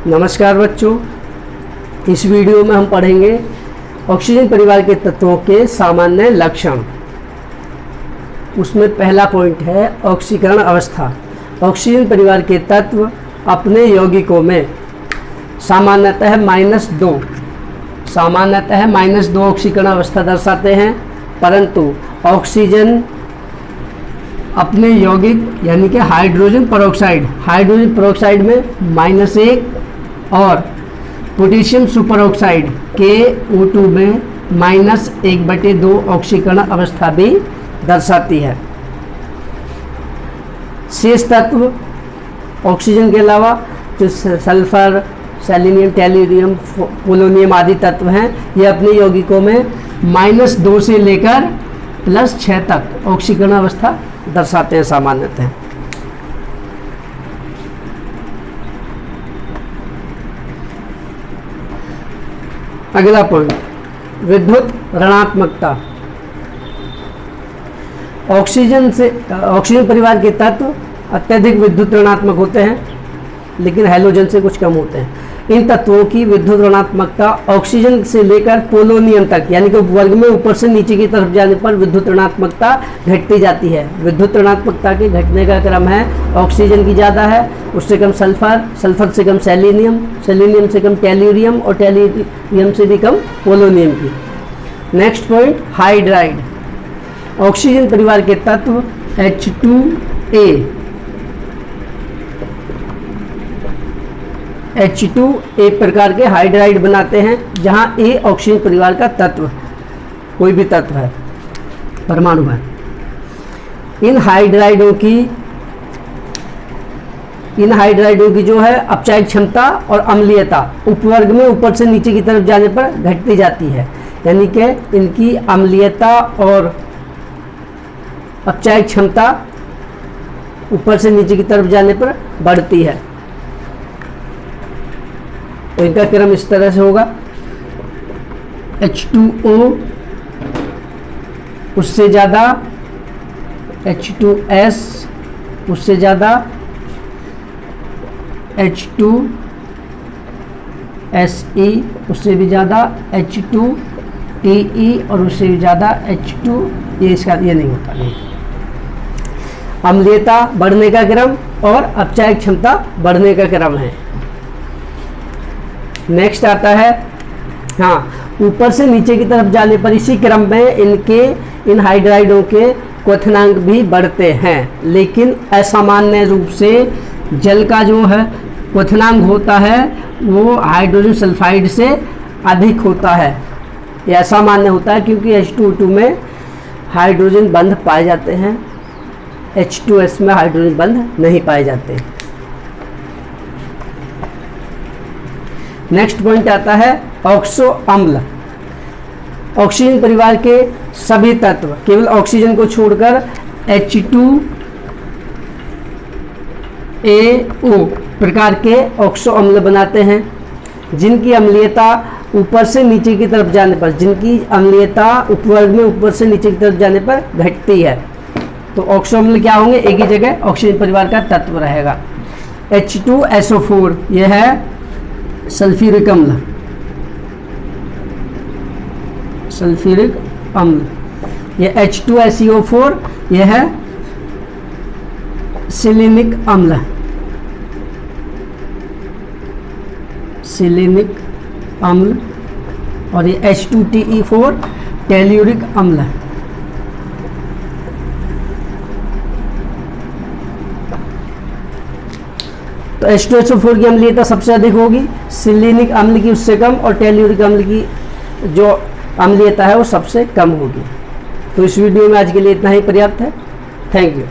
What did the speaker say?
नमस्कार बच्चों, इस वीडियो में हम पढ़ेंगे ऑक्सीजन परिवार के तत्वों के सामान्य लक्षण। उसमें पहला पॉइंट है ऑक्सीकरण अवस्था। ऑक्सीजन परिवार के तत्व अपने यौगिकों में सामान्यतः -2 ऑक्सीकरण अवस्था दर्शाते हैं, परंतु ऑक्सीजन अपने यौगिक यानी कि हाइड्रोजन पेरोक्साइड में -1 और पोटेशियम सुपरऑक्साइड KO2 में -1/2 ऑक्सीकरण अवस्था भी दर्शाती है। शेष तत्व ऑक्सीजन के अलावा जो सल्फर, सेलेनियम, टेल्यूरियम, पोलोनियम आदि तत्व हैं, ये अपने यौगिकों में -2 से लेकर +6 तक ऑक्सीकरण अवस्था दर्शाते हैं सामान्यतः। अगला पॉइंट, विद्युत ऋणात्मकता। ऑक्सीजन परिवार के तत्व अत्यधिक विद्युत ऋणात्मक होते हैं, लेकिन हैलोजन से कुछ कम होते हैं। इन तत्वों की विद्युत ऋणात्मकता ऑक्सीजन से लेकर पोलोनियम तक यानी कि वर्ग में ऊपर से नीचे की तरफ जाने पर विद्युत ऋणात्मकता घटती जाती है। विद्युत ऋणात्मकता के घटने का क्रम है, ऑक्सीजन की ज़्यादा है, उससे कम सल्फर से कम सेलेनियम से कम टेल्यूरियम और टेल्यूरियम से भी कम पोलोनियम की। Next point, hydride. ऑक्सीजन परिवार के तत्व H2A प्रकार के हाइड्राइड बनाते हैं, जहां A ऑक्सीजन परिवार का तत्व, कोई भी तत्व है, परमाणु है। इन हाइड्राइडों की जो है अपचायक क्षमता और अम्लीयता उपवर्ग में ऊपर से नीचे की तरफ जाने पर घटती जाती है, यानी कि इनकी अम्लीयता और अपचायक क्षमता ऊपर से नीचे की तरफ जाने पर बढ़ती है। तो इनका क्रम इस तरह से होगा, H2O, उससे ज़्यादा H2S, उससे ज़्यादा H2SE, उससे भी ज़्यादा H2TE और उससे भी ज़्यादा H2, ये नहीं होता। अम्लीयता बढ़ने का क्रम और अपचायक क्षमता बढ़ने का क्रम है। नेक्स्ट आता है, ऊपर से नीचे की तरफ जाने पर इसी क्रम में इन हाइड्राइडों के क्वथनांक भी बढ़ते हैं, लेकिन असामान्य रूप से जल का जो है क्वथनांक होता है वो हाइड्रोजन सल्फाइड से अधिक होता है। यह असामान्य होता है क्योंकि H2O2 में हाइड्रोजन बंध पाए जाते हैं, H2S में हाइड्रोजन बंध नहीं पाए जाते। नेक्स्ट पॉइंट आता है ऑक्सो अम्ल। ऑक्सीजन परिवार के सभी तत्व केवल ऑक्सीजन को छोड़कर H2AO प्रकार के ऑक्सो अम्ल बनाते हैं, जिनकी अम्लीयता ऊपर से नीचे की तरफ जाने पर, उपवर्ग में ऊपर से नीचे की तरफ जाने पर घटती है। तो ऑक्सो अम्ल क्या होंगे, एक ही जगह ऑक्सीजन परिवार का तत्व रहेगा। H2SO4 यह है सल्फ्यूरिक अम्ल। यह H2SeO4 यह है सिलेनिक अम्ल। और ये H2TE4 टेल्यूरिक अम्ल। तो H2SO4 की अम्लीयता सबसे अधिक होगी, सिलेनिक अम्ल की उससे कम और टेल्यूरिक अम्ल की जो अम्लीयता है वो सबसे कम होगी। तो इस वीडियो में आज के लिए इतना ही पर्याप्त है। Thank you.